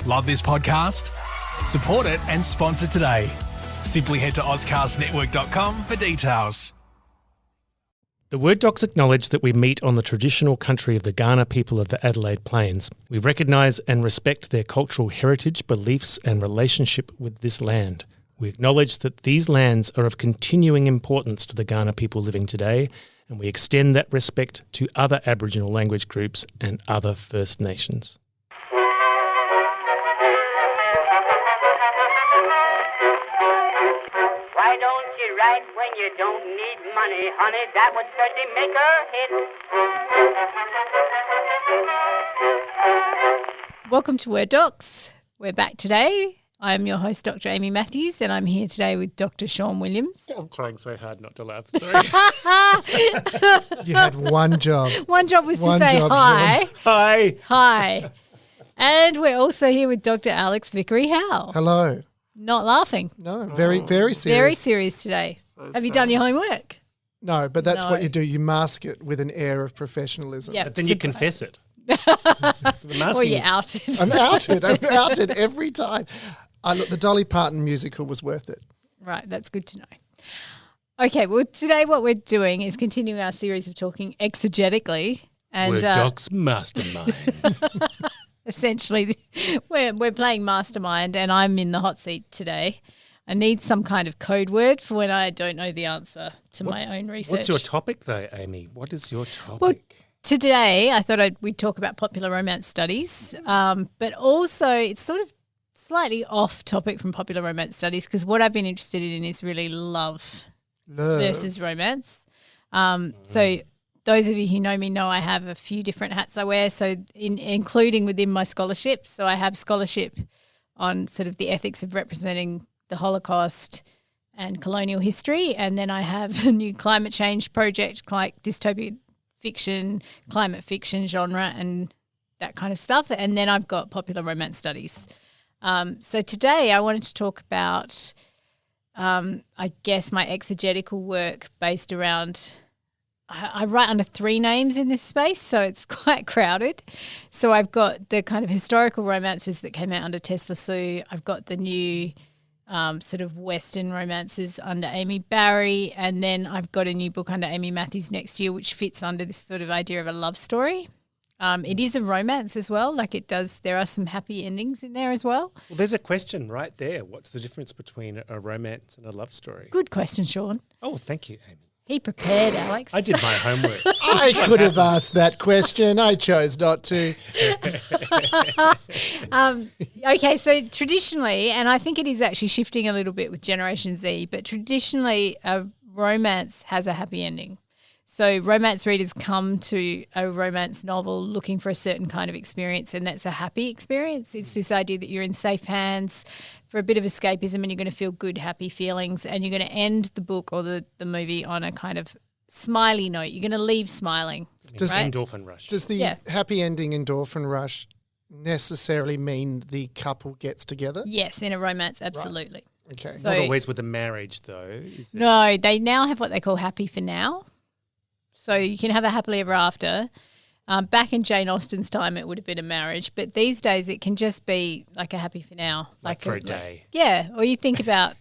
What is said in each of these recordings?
Love this podcast? Support it and sponsor today. Simply head to ozcastnetwork.com for details. The Word Docs acknowledge that we meet on the traditional country of the Kaurna people of the Adelaide Plains. We recognise and respect their cultural heritage, beliefs and relationship with this land. We acknowledge that these lands are of continuing importance to the Kaurna people living today, and we extend that respect to other Aboriginal language groups and other First Nations. Why don't you write when you don't need money, honey? That would certainly make a hit. Welcome to Word Docs. We're back today. I am your host, Dr. Amy Matthews, and I'm here today with Dr. Sean Williams. I'm trying so hard not to laugh. Sorry. You had one job. One job was One to say job, hi. Sean. Hi. Hi. And we're also here with Dr. Alex Vickery-Howe. Hello. Not laughing. No, very serious. Very serious today. Have you done your homework? No, but that's No. what you do. You mask it with an air of professionalism. Yeah. But then you confess it. The Or masking you're is- outed. I'm outed every time. Look, the Dolly Parton musical was worth it. Right, that's good to know. Okay, well, today what we're doing is continuing our series of talking exegetically. And Word Docs Mastermind. essentially, we're playing Mastermind, and I'm in the hot seat today. I need some kind of code word for when I don't know the answer to my own research. What's your topic though, Amy? What is your topic? Well, today I thought we'd talk about popular romance studies, but also it's sort of slightly off topic from popular romance studies because what I've been interested in is really love versus romance. So those of you who know me know I have a few different hats I wear, so including within my scholarship. So I have scholarship on sort of the ethics of representing the Holocaust and colonial history, and then I have a new climate change project, like dystopian fiction, climate fiction genre and that kind of stuff, and then I've got popular romance studies. So today I wanted to talk about, I guess, my exegetical work based around I write under three names in this space, so it's quite crowded. So I've got the kind of historical romances that came out under Tesla Sue. I've got the new sort of Western romances under Amy Barry, and then I've got a new book under Amy Matthews next year, which fits under this sort of idea of a love story. It is a romance as well, like it does. There are some happy endings in there as well. Well, there's a question right there. What's the difference between a romance and a love story? Good question, Sean. Oh, thank you, Amy. He prepared, Alex. I did my homework. I could have asked that question. I chose not to. Okay, so traditionally, and I think it is actually shifting a little bit with Generation Z, but traditionally a romance has a happy ending. So romance readers come to a romance novel looking for a certain kind of experience, and that's a happy experience. It's this idea that you're in safe hands for a bit of escapism and you're going to feel good, happy feelings, and you're going to end the book or the movie on a kind of smiley note. You're going to leave smiling. Does right? Endorphin rush. Does the Yeah. happy ending endorphin rush necessarily mean the couple gets together? Yes, in a romance, absolutely. Okay. So- Not always with a marriage, though. Is it? No, they now have what they call happy for now. So you can have a happily ever after. Back in Jane Austen's time, it would have been a marriage, but these days it can just be like a happy for now, Like for a day. Yeah, or you think about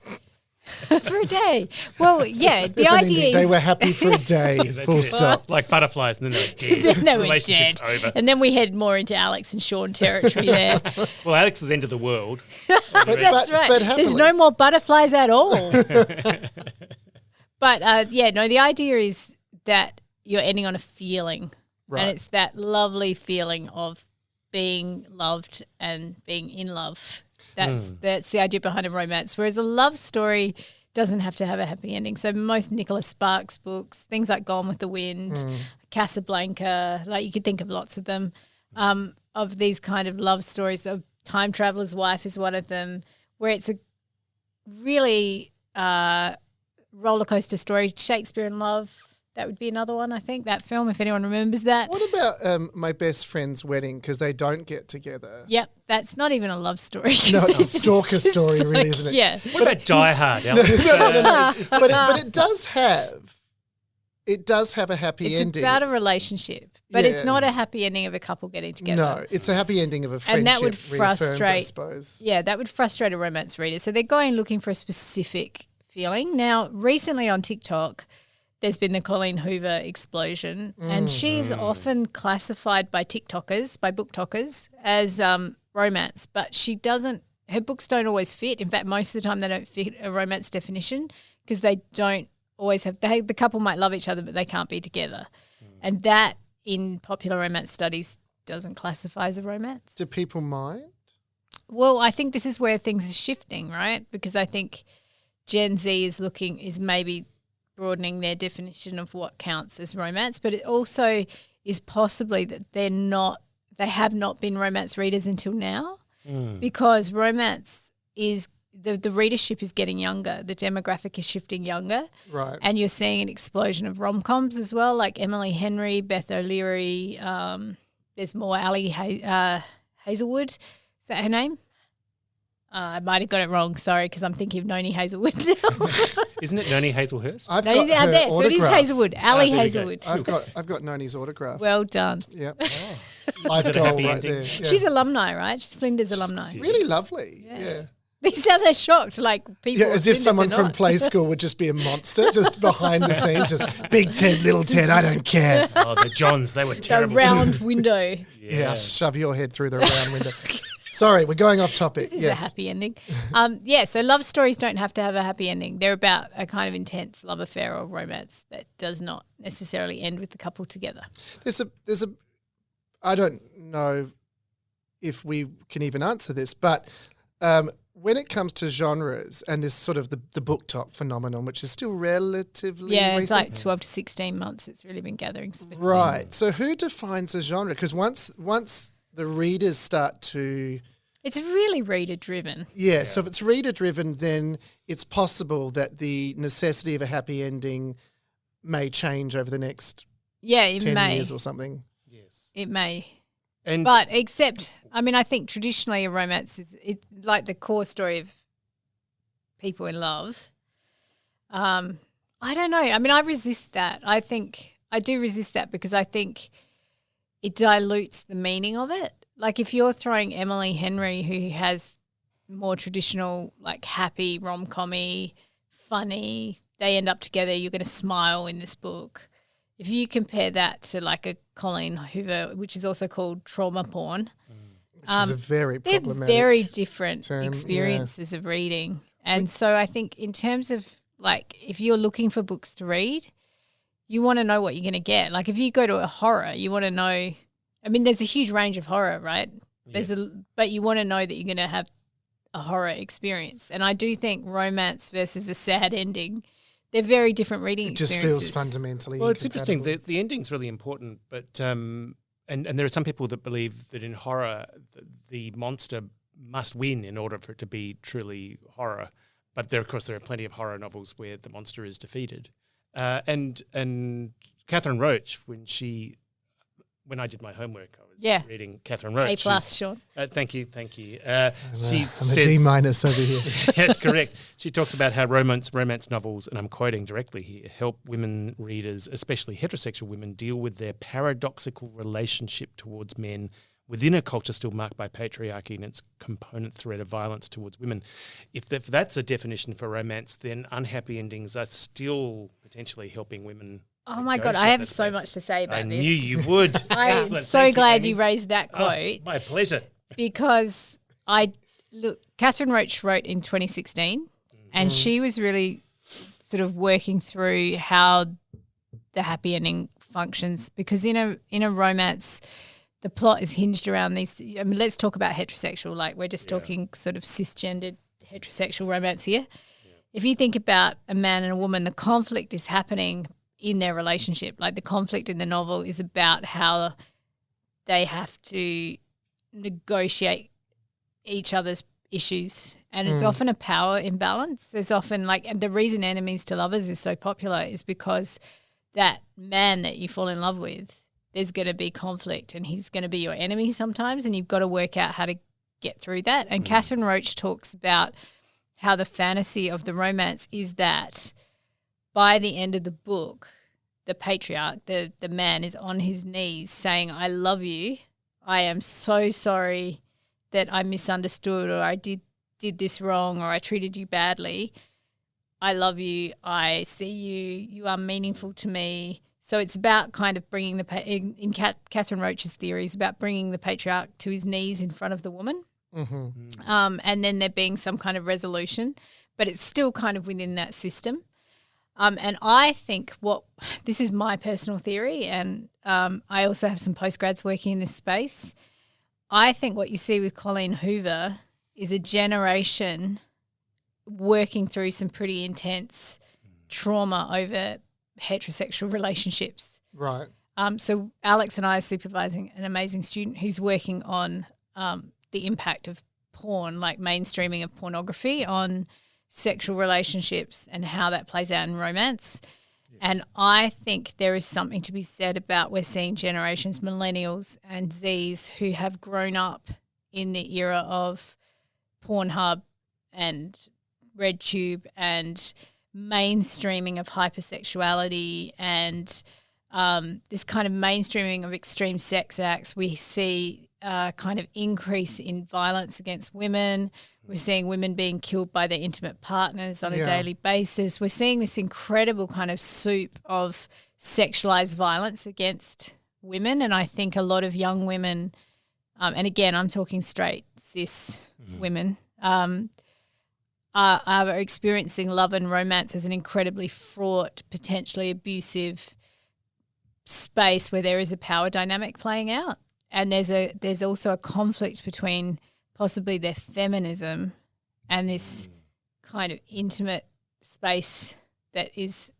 for a day. Well, yeah, the There's an idea ending. is They were happy for a day, That's full it. stop. Like butterflies, and then they were dead. then they were Relationship's dead, over. and then we head more into Alex and Sean territory there. Well, Alex's end of the world. That's right. But There's happily. no more butterflies at all. But the idea is that you're ending on a feeling. Right. And it's that lovely feeling of being loved and being in love. That's the idea behind a romance. Whereas a love story doesn't have to have a happy ending. So most Nicholas Sparks books, things like Gone with the Wind, Casablanca, like you could think of lots of them, of these kind of love stories. Of Time Traveler's Wife is one of them, where it's a really roller coaster story. Shakespeare in Love. That would be another one, I think, that film, if anyone remembers that. What about My Best Friend's Wedding? Because they don't get together. Yep, that's not even a love story. No, it's a stalker just story, really, like- isn't it? Yeah. What about Die Hard, Alex? But it does have a happy It's ending. about a relationship. But it's not a happy ending of a couple getting together. No, it's a happy ending of a friendship. And that would reaffirmed, I frustrate. suppose. Yeah, that would frustrate a romance reader. So they're going looking for a specific feeling. Now, recently on TikTok, there's been the Colleen Hoover explosion, and she is often classified by TikTokers, by booktalkers, as romance, but she doesn't. Her books don't always fit. In fact, most of the time they don't fit a romance definition because they don't always have. The couple might love each other, but they can't be together, and that in popular romance studies doesn't classify as a romance. Do people mind? Well, I think this is where things are shifting, right? Because I think Gen Z is maybe broadening their definition of what counts as romance, but it also is possibly that they have not been romance readers until now, because romance is the readership is getting younger, the demographic is shifting younger, Right. and you're seeing an explosion of rom-coms as well, like Emily Henry, Beth O'Leary. There's more Ali Hazelwood. Is that her name? I might have got it wrong, sorry, because I'm thinking of Noni Hazelwood now. Isn't it Noni Hazelhurst? I've No, got her there. So it is autograph. Hazelwood, Ali there we go. Hazelwood. I've got Noni's autograph. Well done. Yep. Is Life it a goal happy right ending? there. Yeah. She's alumni, right? She's Flinders alumni. really lovely. Yeah. They sound so shocked, like people. Yeah, as if Flinders someone are from not. play school would just be a monster, just behind the scenes, just big Ted, little Ted, I don't care. Oh, the Johns, they were The terrible. round window. Yeah, I'll shove your head through the round window. Sorry, we're going off topic. This is yes. a happy ending. So love stories don't have to have a happy ending. They're about a kind of intense love affair or romance that does not necessarily end with the couple together. There's a I don't know if we can even answer this, but when it comes to genres and this sort of the book top phenomenon, which is still relatively Yeah, recent. it's like 12 to 16 months. It's really been gathering speed. Right. So who defines a genre? Because once the readers start to It's really reader driven. so if it's reader driven, then it's possible that the necessity of a happy ending may change over the next Yeah, it 10 may. years or something. Yes. It may. And But I think traditionally a romance is like the core story of people in love. I don't know. I mean, I resist that. I do resist that because I think it dilutes the meaning of it. Like if you're throwing Emily Henry, who has more traditional, like happy, rom-com-y, funny, they end up together, you're going to smile in this book. If you compare that to like a Colleen Hoover, which is also called trauma porn, Which is a very they're problematic very different term, yeah. experiences of reading. And so I think in terms of like if you're looking for books to read, you want to know what you're going to get. Like if you go to a horror, you want to know – I mean there's a huge range of horror, right? But you want to know that you're going to have a horror experience. And I do think romance versus a sad ending, they're very different reading It just experiences. feels fundamentally well, it's interesting. incompatible. The ending's really important, but and there are some people that believe that in horror the monster must win in order for it to be truly horror. But there are plenty of horror novels where the monster is defeated. And Catherine Roach, when I did my homework, I was reading Catherine Roach. A+, Sean. Thank you. She I'm says, a D- over here. That's correct. She talks about how romance novels, and I'm quoting directly here, help women readers, especially heterosexual women, deal with their paradoxical relationship towards men within a culture still marked by patriarchy and its component threat of violence towards women. If that's a definition for romance, then unhappy endings are still potentially helping women. Oh my God, I have so much to say about I this. knew you would. I'm Excellent. so Thank glad Amy. you raised that quote. My pleasure. Because Catherine Roach wrote in 2016 and she was really sort of working through how the happy ending functions because in a romance, the plot is hinged around these. I mean, let's talk about heterosexual, like we're just talking sort of cisgendered heterosexual romance here. Yeah. If you think about a man and a woman, the conflict is happening in their relationship. Like the conflict in the novel is about how they have to negotiate each other's issues. And it's often a power imbalance. There's often and the reason Enemies to Lovers is so popular is because that man that you fall in love with, there's going to be conflict and he's going to be your enemy sometimes and you've got to work out how to get through that. And Catherine Roach talks about how the fantasy of the romance is that by the end of the book, the patriarch, the man, is on his knees saying, I love you. I am so sorry that I misunderstood, or I did this wrong, or I treated you badly. I love you. I see you. You are meaningful to me. So it's about kind of bringing in Catherine Roach's theory, is about bringing the patriarch to his knees in front of the woman. And then there being some kind of resolution, but it's still kind of within that system. And I think this is my personal theory, and I also have some postgrads working in this space. I think what you see with Colleen Hoover is a generation working through some pretty intense trauma over heterosexual relationships. Right. So Alex and I are supervising an amazing student who's working on the impact of porn, like mainstreaming of pornography on sexual relationships and how that plays out in romance. Yes. And I think there is something to be said about we're seeing generations, millennials and Zs, who have grown up in the era of Pornhub and RedTube and mainstreaming of hypersexuality and this kind of mainstreaming of extreme sex acts. We see a kind of increase in violence against women. We're seeing women being killed by their intimate partners on a daily basis. We're seeing this incredible kind of soup of sexualized violence against women. And I think a lot of young women, and again, I'm talking straight cis women, are experiencing love and romance as an incredibly fraught, potentially abusive space where there is a power dynamic playing out. And there's also a conflict between possibly their feminism and this kind of intimate space that is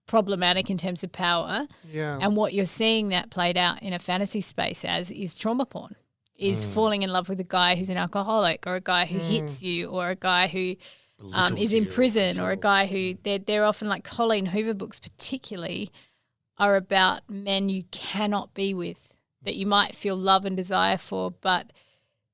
problematic in terms of power. Yeah. And what you're seeing that played out in a fantasy space as is trauma porn, is falling in love with a guy who's an alcoholic, or a guy who hits you, or a guy who is in prison, or a guy who they're often, like Colleen Hoover books particularly, are about men you cannot be with, that you might feel love and desire for, but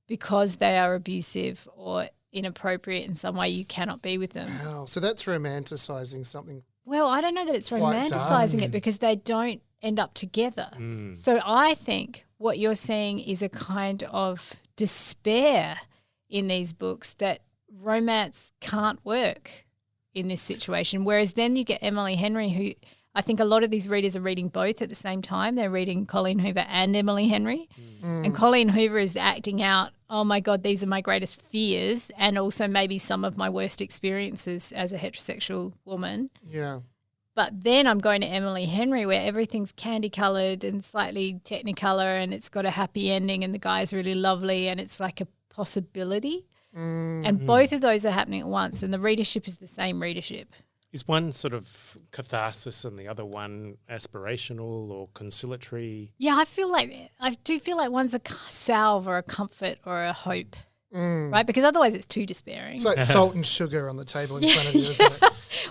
because they are abusive or inappropriate in some way, you cannot be with them. Wow. So that's romanticising something. Well, I don't know that it's romanticising it, because they don't end up together. So I think what you're seeing is a kind of despair in these books that romance can't work in this situation. Whereas then you get Emily Henry, who I think a lot of these readers are reading both at the same time. They're reading Colleen Hoover and Emily Henry. And Colleen Hoover is acting out, oh my God, these are my greatest fears, and also maybe some of my worst experiences as a heterosexual woman. Yeah. But then I'm going to Emily Henry, where everything's candy-coloured and slightly technicolor, and it's got a happy ending, and the guy's really lovely, and it's like a possibility. And both of those are happening at once, and the readership is the same readership. Is one sort of catharsis and the other one aspirational or conciliatory? Yeah, I do feel like one's a salve or a comfort or a hope, right? Because otherwise it's too despairing. It's like salt and sugar on the table in front of you, isn't it?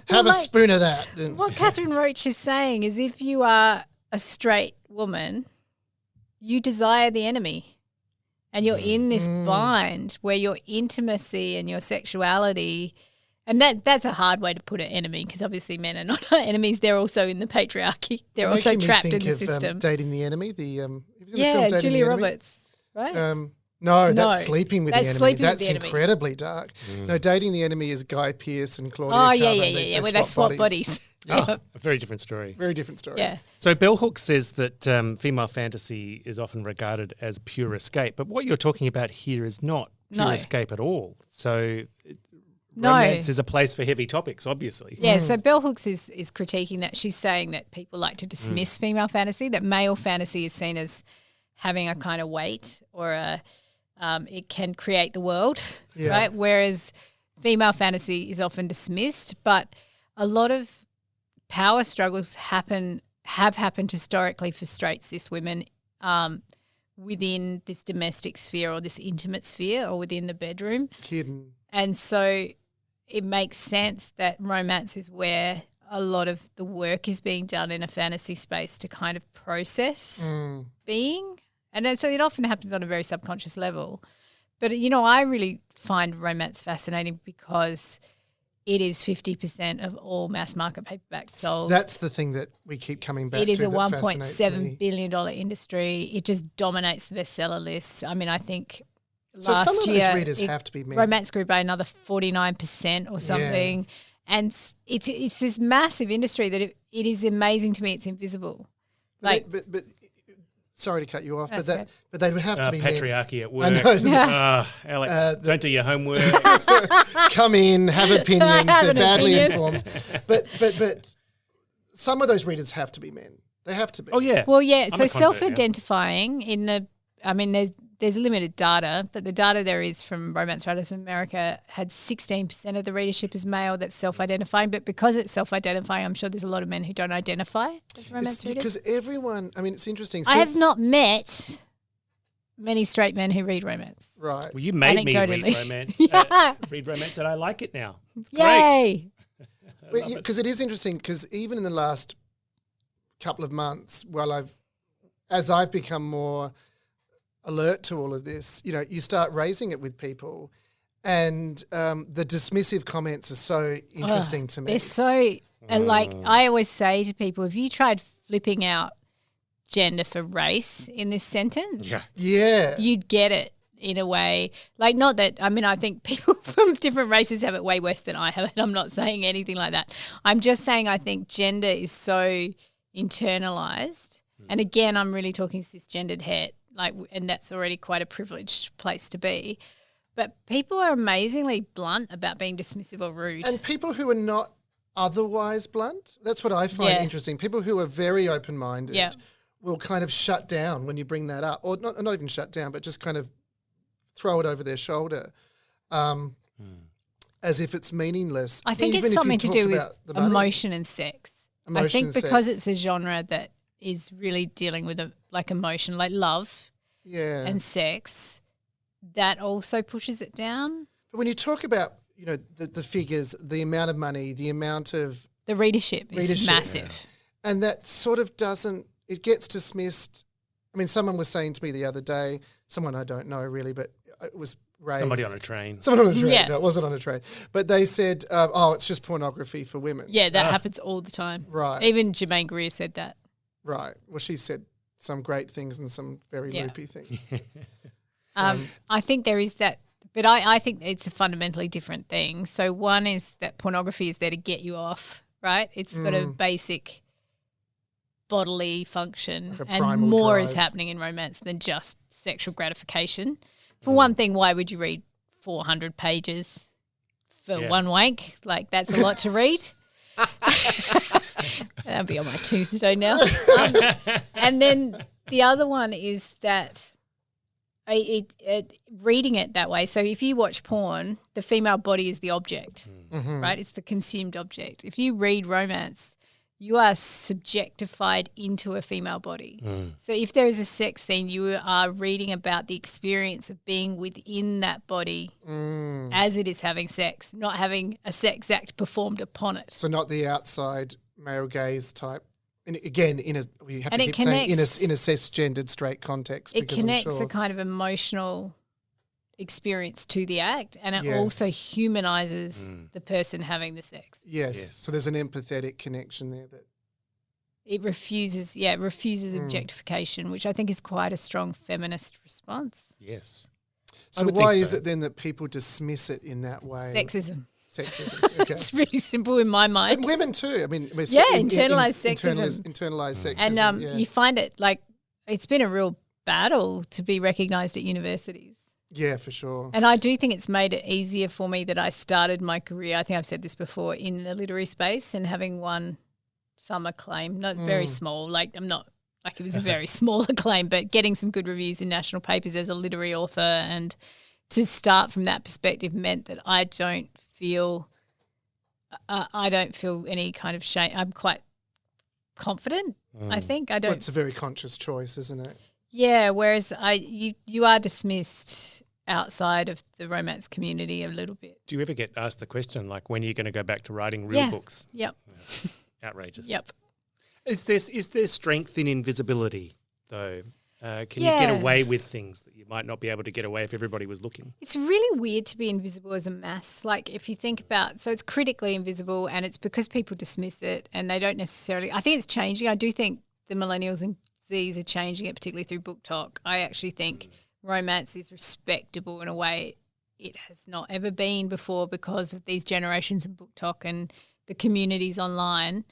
Have a spoon of that. What Catherine Roach is saying is, if you are a straight woman, you desire the enemy. And you're in this bind where your intimacy and your sexuality, and that's a hard way to put it, enemy, because obviously men are not our enemies. They're also in the patriarchy. They're also trapped in the system. Dating the Enemy, the film Julia Roberts, right? No, that's Sleeping with the Enemy. That's the Enemy. Incredibly dark. No, Dating the Enemy is Guy Pearce and Claudia Carver. Where they swap bodies. A very different story. Very different story. Yeah. So Bell Hooks says that female fantasy is often regarded as pure escape, but what you're talking about here is not pure escape at all. So romance is a place for heavy topics, obviously. Yeah, so Bell Hooks is critiquing that. She's saying that people like to dismiss female fantasy, that male fantasy is seen as having a kind of weight, or it can create the world, right? Whereas female fantasy is often dismissed, but a lot of power struggles have happened historically for straight cis women within this domestic sphere or this intimate sphere or within the bedroom. Hidden. And so it makes sense that romance is where a lot of the work is being done in a fantasy space to kind of process being. And then, so it often happens on a very subconscious level. But, I really find romance fascinating because it is 50% of all mass market paperbacks sold. That's the thing that we keep coming back to. It is a that fascinates me. $1.7 billion industry. It just dominates the bestseller list. I mean, I think So last some of year those readers have to be men. romance grew by another 49% or something. And it's this massive industry that it is amazing to me it's invisible. Like, But sorry to cut you off, That's but they would have to be men. Patriarchy at work. I know. Alex, don't do your homework. Come in, have opinions. Have They're an badly opinion. informed. But some of those readers have to be men. They have to be. Oh, yeah. well, yeah. I'm So a convert, yeah. self-identifying in the, I mean, there's limited data, but the data there is from Romance Writers of America had 16% of the readership is male that's self-identifying. But because it's self-identifying, I'm sure there's a lot of men who don't identify as romance readers. Because everyone, I mean, it's interesting. I have not met many straight men who read romance. Right. Well, you made me read Anecdotally. romance. Yeah. Read romance, and I like it now. It's great. Yay! Because it is interesting, because even in the last couple of months, as I've become more alert to all of this, you start raising it with people, and the dismissive comments are so interesting to me. They're so, and like I always say to people, if you tried flipping out gender for race in this sentence, Yeah. you'd get it in a way. Like, not that, I mean, I think people from different races have it way worse than I have it. I'm not saying anything like that. I'm just saying I think gender is so internalized. And again, I'm really talking cisgendered het, and that's already quite a privileged place to be. But people are amazingly blunt about being dismissive or rude. And people who are not otherwise blunt, that's what I find Yeah. interesting. People who are very open-minded Yeah. will kind of shut down when you bring that up, or not even shut down, but just kind of throw it over their shoulder as if it's meaningless. I think even it's if you something to talk do with about the money. emotion and sex. I Emotion think and because sex. it's a genre that is really dealing with emotion, like love Yeah. and sex, that also pushes it down. But when you talk about, the figures, the amount of money, the amount of, The readership is Readership. massive. and that sort of it gets dismissed. I mean, someone was saying to me the other day, someone I don't know really, but it was raised. Somebody on a train. Someone on a train. Yeah. No, it wasn't on a train. But they said, it's just pornography for women. Yeah, that happens all the time. Right. Even Jermaine Greer said that. Right. Well, she said some great things and some very Yeah. loopy things. I think there is that, but I think it's a fundamentally different thing. So one is that pornography is there to get you off, right? It's got a basic bodily function, Like a and primal more is drive. happening in romance than just sexual gratification. For one thing, why would you read 400 pages for one wank? Like, that's a lot to read. That'll be on my Tuesday now. And then the other one is that reading it that way. So if you watch porn, the female body is the object, right? It's the consumed object. If you read romance, you are subjectified into a female body. So if there is a sex scene, you are reading about the experience of being within that body as it is having sex, not having a sex act performed upon it. So not the outside male gaze type. And again, we have And to it keep saying in a connects- cisgendered straight context. It because connects I'm sure, a kind of emotional experience to the act, and it Yes. also humanizes the person having the sex. yes. So there's an empathetic connection there that. It refuses objectification, which I think is quite a strong feminist response. Yes. So would why think is so. it then that people dismiss it in that way? Sexism. Sexism. Okay. It's really simple in my mind. And women too. I mean, we're Yeah, internalized sexism. Internalized sexism. And yeah. you find it like it's been a real battle to be recognised at universities. Yeah, for sure. And I do think it's made it easier for me that I started my career, I think I've said this before, in the literary space and having won some acclaim, not very small, like I'm not, like it was a very small acclaim, but getting some good reviews in national papers as a literary author, and to start from that perspective meant that I don't feel any kind of shame. I'm quite confident, I think. Well, it's a very conscious choice, isn't it? Yeah, whereas you are dismissed outside of the romance community a little bit. Do you ever get asked the question, like, when are you going to go back to writing real books? Yep. Outrageous. Yep. Is there strength in invisibility, though? Can you get away with things that you might not be able to get away if everybody was looking? It's really weird to be invisible as a mass. Like if you think about, so it's critically invisible and it's because people dismiss it and they don't necessarily, I think it's changing. I do think the millennials and Zs are changing it, particularly through book talk. I actually think romance is respectable in a way it has not ever been before because of these generations of book talk and the communities online.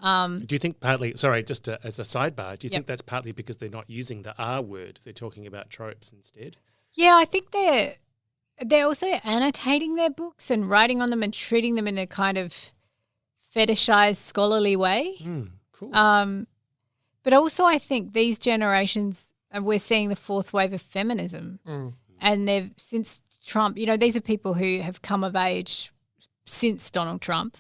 Do you think partly, sorry, just as a sidebar, do you think that's partly because they're not using the R word, they're talking about tropes instead? Yeah, I think they're also annotating their books and writing on them and treating them in a kind of fetishized scholarly way. Cool. But also I think these generations, we're seeing the fourth wave of feminism. And they've, since Trump, these are people who have come of age since Donald Trump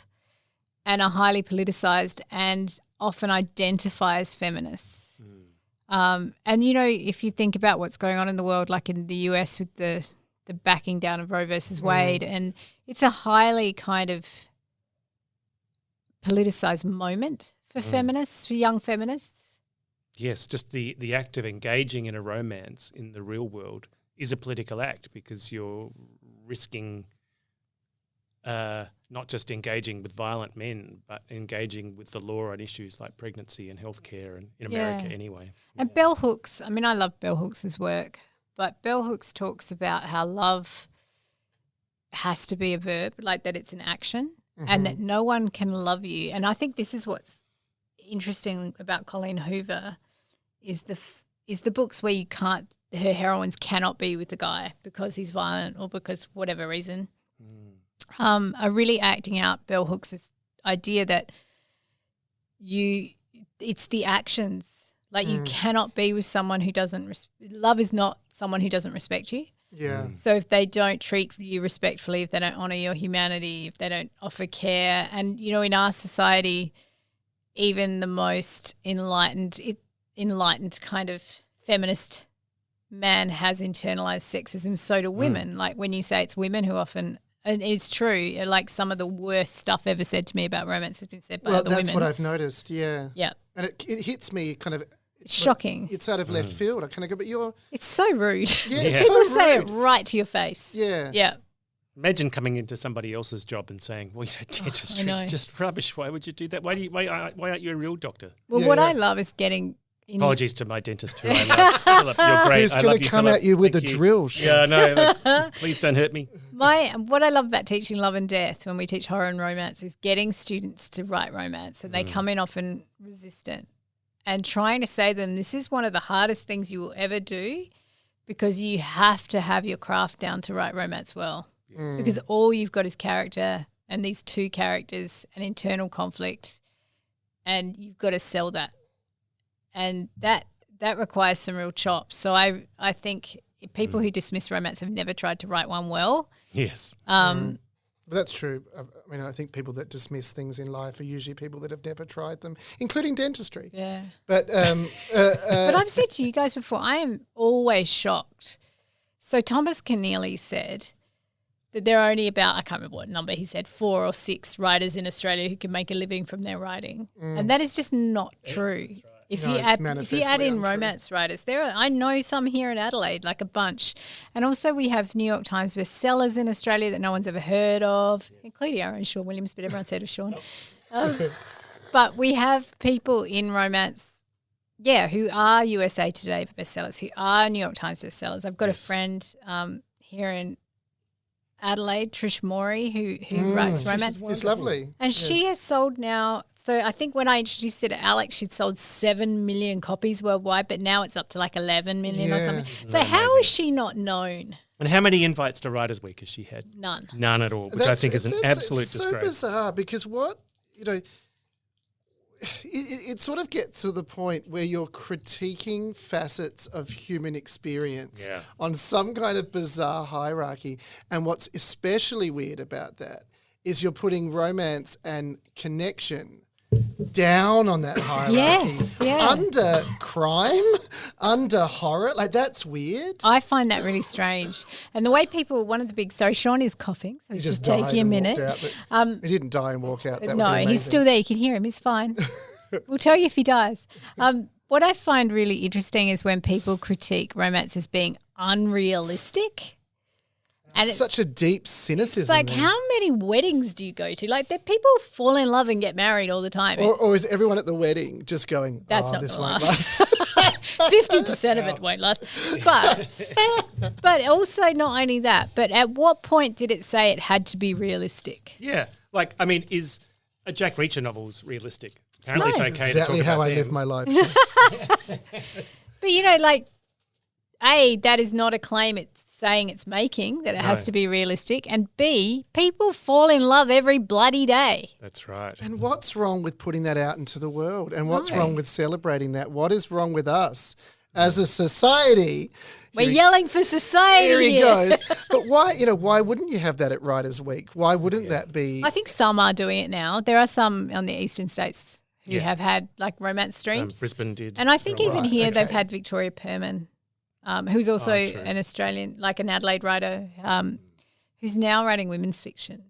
and are highly politicized and often identify as feminists. And, if you think about what's going on in the world, like in the US with the backing down of Roe versus Wade, and it's a highly kind of politicized moment for feminists, for young feminists. Yes, just the act of engaging in a romance in the real world is a political act because you're risking not just engaging with violent men, but engaging with the law on issues like pregnancy and healthcare, and in America anyway. And Bell Hooks, I mean, I love Bell Hooks' work, but Bell Hooks talks about how love has to be a verb, like that it's an action, and that no one can love you. And I think this is what's interesting about Colleen Hoover is the books where her heroines cannot be with the guy because he's violent or because whatever reason. Are really acting out Bell Hooks' idea that it's the actions. Like you cannot be with someone who doesn't love is not someone who doesn't respect you. Yeah. So if they don't treat you respectfully, if they don't honour your humanity, if they don't offer care, and in our society, even the most enlightened kind of feminist man has internalized sexism. So do women. Like when you say it's women who often. And it's true. Like some of the worst stuff ever said to me about romance has been said by other women. That's what I've noticed. Yeah. Yeah. And it hits me kind of. It's shocking. It's out of left field. I kind of go, but you're. It's so rude. Yeah. It's People so say rude. it right to your face. Yeah. Yeah. Imagine coming into somebody else's job and saying, well, dentistry is just rubbish. Why would you do that? Why aren't you a real doctor? Well, what I love is getting. Apologies to my dentist who I love. Philip, you're great. Who's going to come Philip. at you with Thank a you. drill? Yeah, no, please don't hurt me. What I love about teaching love and death when we teach horror and romance is getting students to write romance, and they come in often resistant and trying to say to them, this is one of the hardest things you will ever do because you have to have your craft down to write romance well. Because all you've got is character and these two characters and internal conflict, and you've got to sell that. And that requires some real chops. So I think people who dismiss romance have never tried to write one well. Yes. But that's true. I mean, I think people that dismiss things in life are usually people that have never tried them, including dentistry. Yeah. But but I've said to you guys before, I am always shocked. So Thomas Keneally said that there are only about, I can't remember what number he said, 4 or 6 writers in Australia who can make a living from their writing. And that is just not true. That's right. If you add in romance writers, I know some here in Adelaide, like a bunch. And also we have New York Times bestsellers in Australia that no one's ever heard of, including our own Sean Williams, but everyone's heard of Sean. But we have people in romance, who are USA Today bestsellers, who are New York Times bestsellers. I've got a friend here in Adelaide, Trish Morey, who writes romance. It's lovely. And she has sold now, so I think when I introduced it to Alex, she'd sold 7 million copies worldwide, but now it's up to like 11 million or something. So how is she not known? And how many invites to Writers' Week has she had? None. None at all, which I think is an absolute disgrace. It's so bizarre because it sort of gets to the point where you're critiquing facets of human experience on some kind of bizarre hierarchy. And what's especially weird about that is you're putting romance and connection down on that hierarchy. Yes, under crime, under horror. Like, that's weird. I find that really strange. And the way sorry, Sean is coughing, so he's just taking a minute. He didn't die and walk out. That no, would be he's still there. You can hear him. He's fine. We'll tell you if he dies. what I find really interesting is when people critique romance as being unrealistic. And it's Such a deep cynicism. like, there. how many weddings do you go to? Like, people fall in love and get married all the time. Or is everyone at the wedding just going, That's oh, not this gonna won't last. last? 50% of it won't last. But also not only that, but at what point did it say it had to be realistic? Yeah. Like, I mean, is a Jack Reacher novels realistic? Apparently it's okay Exactly to talk how about I them. live my life. But, you know, like, A, that is not a claim it's saying it's making, that it has No. to be realistic. And B, people fall in love every bloody day. That's right. And what's wrong with putting that out into the world? And what's No. wrong with celebrating that? What is wrong with us as a society? We're yelling for society. Here he goes. But why wouldn't you have that at Writers' Week? Why wouldn't that be? I think some are doing it now. There are some on the eastern states who Yeah. have had like romance streams. Brisbane did. And I think for a even while. here they've okay. had Victoria Perman, who's also true. an Australian, like an Adelaide writer, who's now writing women's fiction.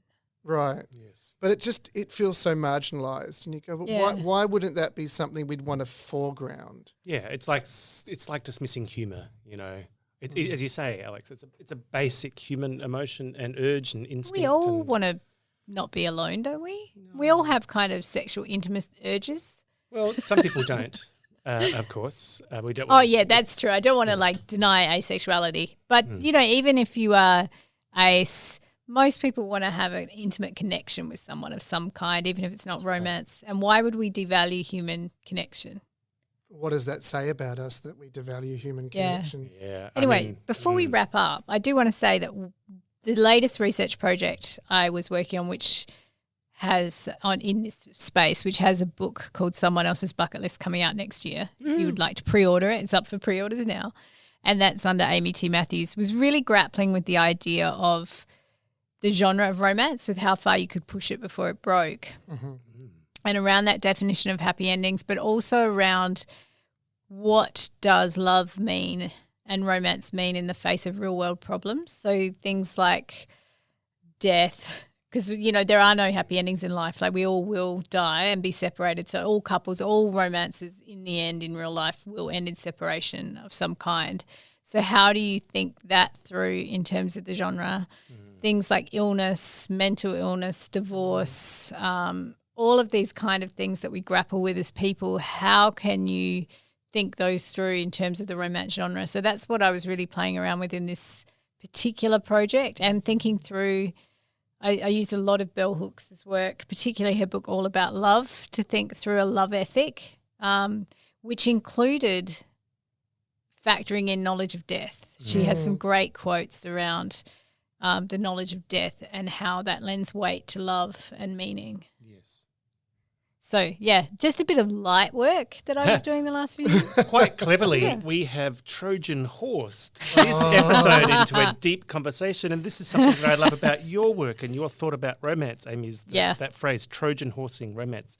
Right. Yes. But it feels so marginalised. And you go, well, Yeah. why wouldn't that be something we'd want to foreground? Yeah, it's like dismissing humour, you know. As you say, Alex, it's a basic human emotion and urge and instinct. We all and- want to not be alone, don't we? We all have kind of sexual intimate urges. Well, some people don't, of course. We don't. Oh, want- yeah, that's true. I don't want to like deny asexuality. But, you know, even if you are ace, most people want to have an intimate connection with someone of some kind, even if it's not romance. And why would we devalue human connection? What does that say about us that we devalue human Yeah. connection? Yeah. Anyway, before we wrap up, I do want to say that the latest research project I was working on, which has in this space, which has a book called Someone Else's Bucket List coming out next year. If you would like to pre-order it, it's up for pre-orders now. And that's under Amy T. Matthews, was really grappling with the idea of the genre of romance, with how far you could push it before it broke. And around that definition of happy endings, but also around what does love mean and romance mean in the face of real world problems. So things like death, because, you know, there are no happy endings in life. Like, we all will die and be separated. So all couples, all romances in the end in real life will end in separation of some kind. So how do you think that through in terms of the genre? Things like illness, mental illness, divorce, all of these kind of things that we grapple with as people. How can you think those through in terms of the romance genre? So that's what I was really playing around with in this particular project, and thinking through. I used a lot of Bell Hooks' work, particularly her book All About Love, to think through a love ethic, which included factoring in knowledge of death. She has some great quotes around the knowledge of death and how that lends weight to love and meaning. Yes. So, yeah, just a bit of light work that I was doing the last few years. Quite cleverly, we have Trojan horsed this episode into a deep conversation, and this is something that I love about your work and your thought about romance, Amy, is that phrase, Trojan horsing romance.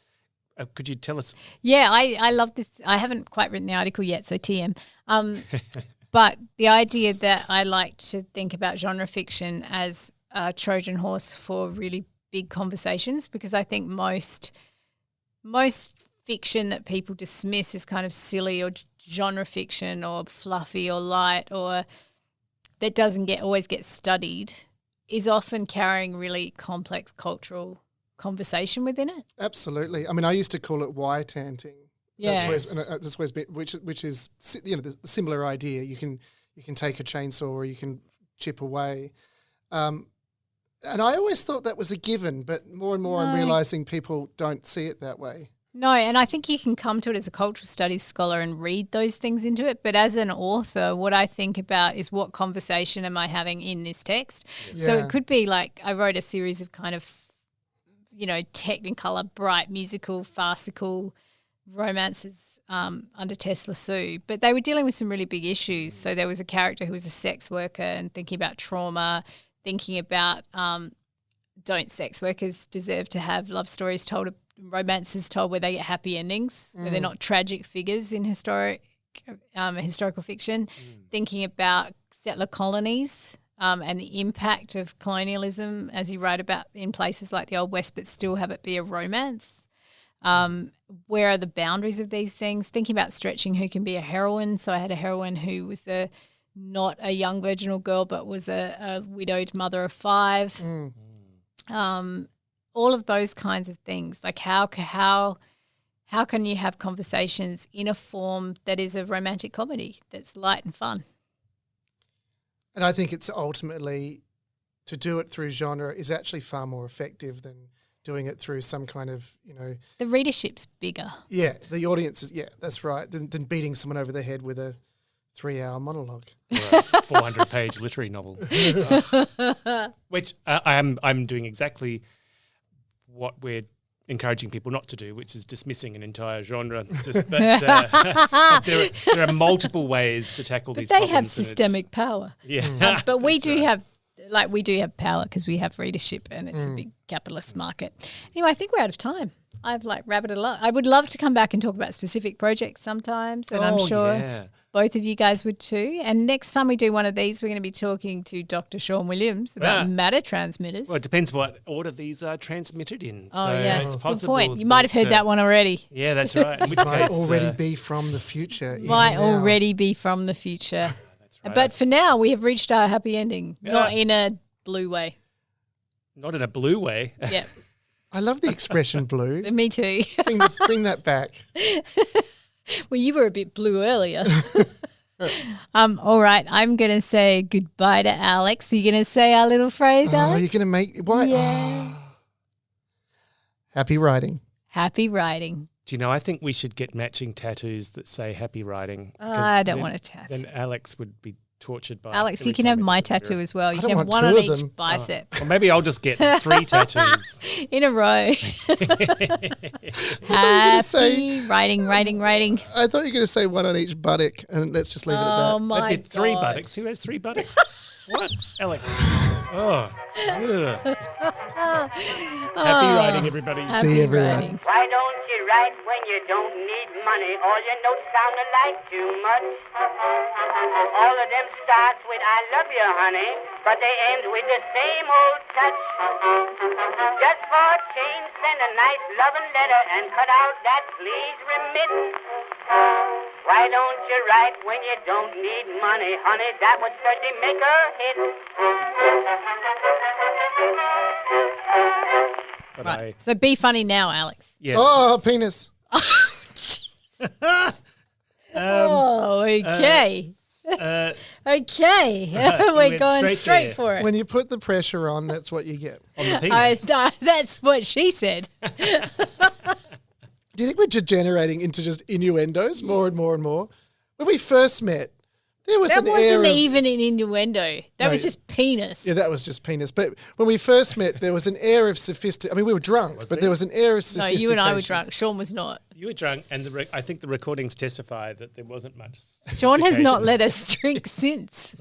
Could you tell us? Yeah, I love this. I haven't quite written the article yet, so TM. But the idea that I like to think about genre fiction as a Trojan horse for really big conversations, because I think most fiction that people dismiss as kind of silly or genre fiction or fluffy or light or that doesn't always get studied is often carrying really complex cultural conversation within it. Absolutely. I mean, I used to call it wire-tanting. Yeah. That's always been, which is, you know, the similar idea. You can take a chainsaw or you can chip away. And I always thought that was a given, but more and more I'm realising people don't see it that way. No, and I think you can come to it as a cultural studies scholar and read those things into it. But as an author, what I think about is what conversation am I having in this text? So Yeah. it could be like I wrote a series of kind of, you know, technicolor, bright, musical, farcical romances under Tesla Sue, but they were dealing with some really big issues. So there was a character who was a sex worker and thinking about trauma, thinking about don't sex workers deserve to have love stories told, romances told where they get happy endings, where they're not tragic figures in historical fiction, thinking about settler colonies and the impact of colonialism, as you write about in places like the Old West, but still have it be a romance. Where are the boundaries of these things? Thinking about stretching who can be a heroine. So I had a heroine who was not a young virginal girl, but was a widowed mother of 5. All of those kinds of things. Like how can you have conversations in a form that is a romantic comedy that's light and fun? And I think it's ultimately to do it through genre is actually far more effective than doing it through some kind of, The readership's bigger. Yeah, the audience is, that's right, than beating someone over the head with a 3-hour monologue. Or a 400-page literary novel. Which I'm doing exactly what we're encouraging people not to do, which is dismissing an entire genre. But there are multiple ways to tackle these problems. They have systemic power. Yeah. But we do have power because we have readership and it's a big capitalist market. Anyway, I think we're out of time. I've rabbited a lot. I would love to come back and talk about specific projects sometimes, and I'm sure both of you guys would too. And next time we do one of these, we're going to be talking to Dr. Sean Williams about matter transmitters. Well, it depends what order these are transmitted in. Oh, so yeah. it's Good possible. point. You might have heard that one already. Yeah, that's right. In which Might case, already be from the future. Might even now. already be from the future. That's right. But for now, we have reached our happy ending, not in a blue way. Not in a blue way. Yeah, I love the expression blue. me too. Bring that back. Well, you were a bit blue earlier. All right, I'm going to say goodbye to Alex. Are you going to say our little phrase, Oh, Alex? you're going to make what? Yeah. Oh. Happy writing. Happy writing. Do you know, I think we should get matching tattoos that say happy writing. I don't want a tattoo. Then Alex would be tortured by Alex, every you can time have we my look in the tattoo mirror. as well. You I can don't have want one two on of each them. bicep Or maybe I'll just get 3 tattoos. in a row. say- Happy writing. I thought you were going to say one on each buttock, and let's just leave it at Oh that. my That'd be 3 God. buttocks. Who has 3 buttocks? What? Alex. Oh. Ugh. Happy writing, everybody. Happy See everyone. writing. Why don't you write when you don't need money? All your notes sound alike too much. All of them starts with I love you, honey, but they end with the same old touch. Just for a change, send a nice loving letter and cut out that please remit. Why don't you write when you don't need money, honey? That would certainly make a hit. But Right. So be funny now, Alex. yes. Oh, penis. Oh, okay. Okay. We're went going straight straight there. for it. When you put the pressure on, that's what you get. On the penis. That's what she said. Do you think we're degenerating into just innuendos more and more and more? When we first met, there was That an air wasn't of... even an innuendo. That No, was just penis. Yeah, that was just penis. But when we first met, there was an air of sophistication. I mean, we were drunk, but there was an air of No, sophistication. you and I were drunk. Sean was not. You were drunk, and I think the recordings testify that there wasn't much. Sean has not sophistication. let us drink since.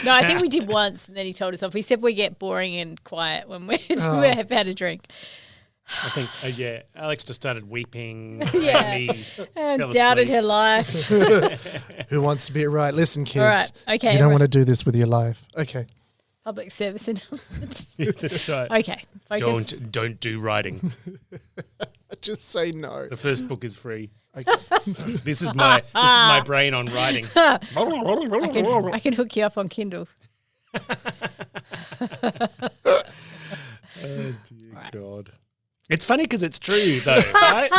No, I think we did once, and then he told us off. He said we get boring and quiet when we have had a drink. I think, yeah, Alex just started weeping. Yeah. And he fell Doubted asleep. her life. Who wants to be right? Listen, kids. All right, okay, You don't all want to do this with your life. Okay. Public service announcement. That's right. Okay, focus. Don't do writing. Just say no. The first book is free. Okay. This is my brain on writing. I can hook you up on Kindle. Oh dear God. It's funny because it's true though, right?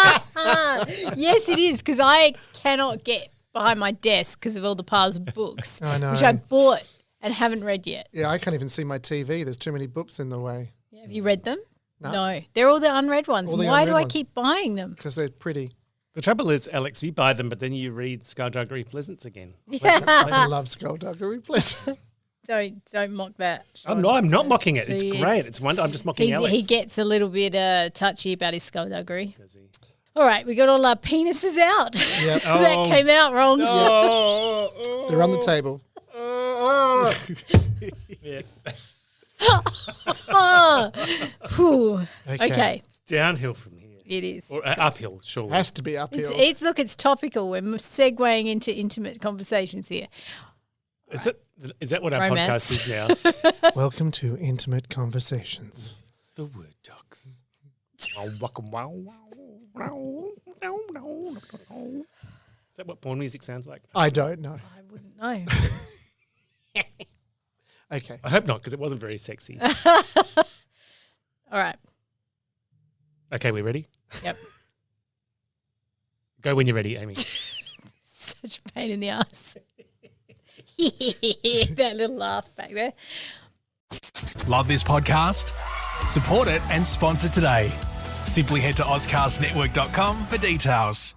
Yes, it is, because I cannot get behind my desk because of all the piles of books, I know. which I bought and haven't read yet. Yeah, I can't even see my TV. There's too many books in the way Have you read them? No. They're all the unread ones. All the Why do unread I ones. keep buying them? because they're pretty. The trouble is, Alex, you buy them, but then you read Skullduggery Pleasance again. I love Skullduggery, please. Don't mock that. I'm Sean. not mocking it. It's See, great. It's wonderful. I'm just mocking Alex. He gets a little bit touchy about his skullduggery. Does he? All right, we got all our penises out. Yep. That Oh. came out wrong. They're on the table. Yeah. Oh. Whew. Okay. Okay, It's downhill from here. it is. Or uphill, surely. Has to be uphill. It's topical. We're segueing into intimate conversations here. Is that what our Romance. podcast is now? Welcome to Intimate Conversations. The word docs. Wow, wow, wow, wow. Is that what porn music sounds like? I don't know. I wouldn't know. Okay. I hope not, because it wasn't very sexy. All right. Okay, we ready? Yep. Go when you're ready, Amy. Such a pain in the ass. That little laugh back there. Love this podcast? Support it and sponsor today. Simply head to AuscastNetwork.com for details.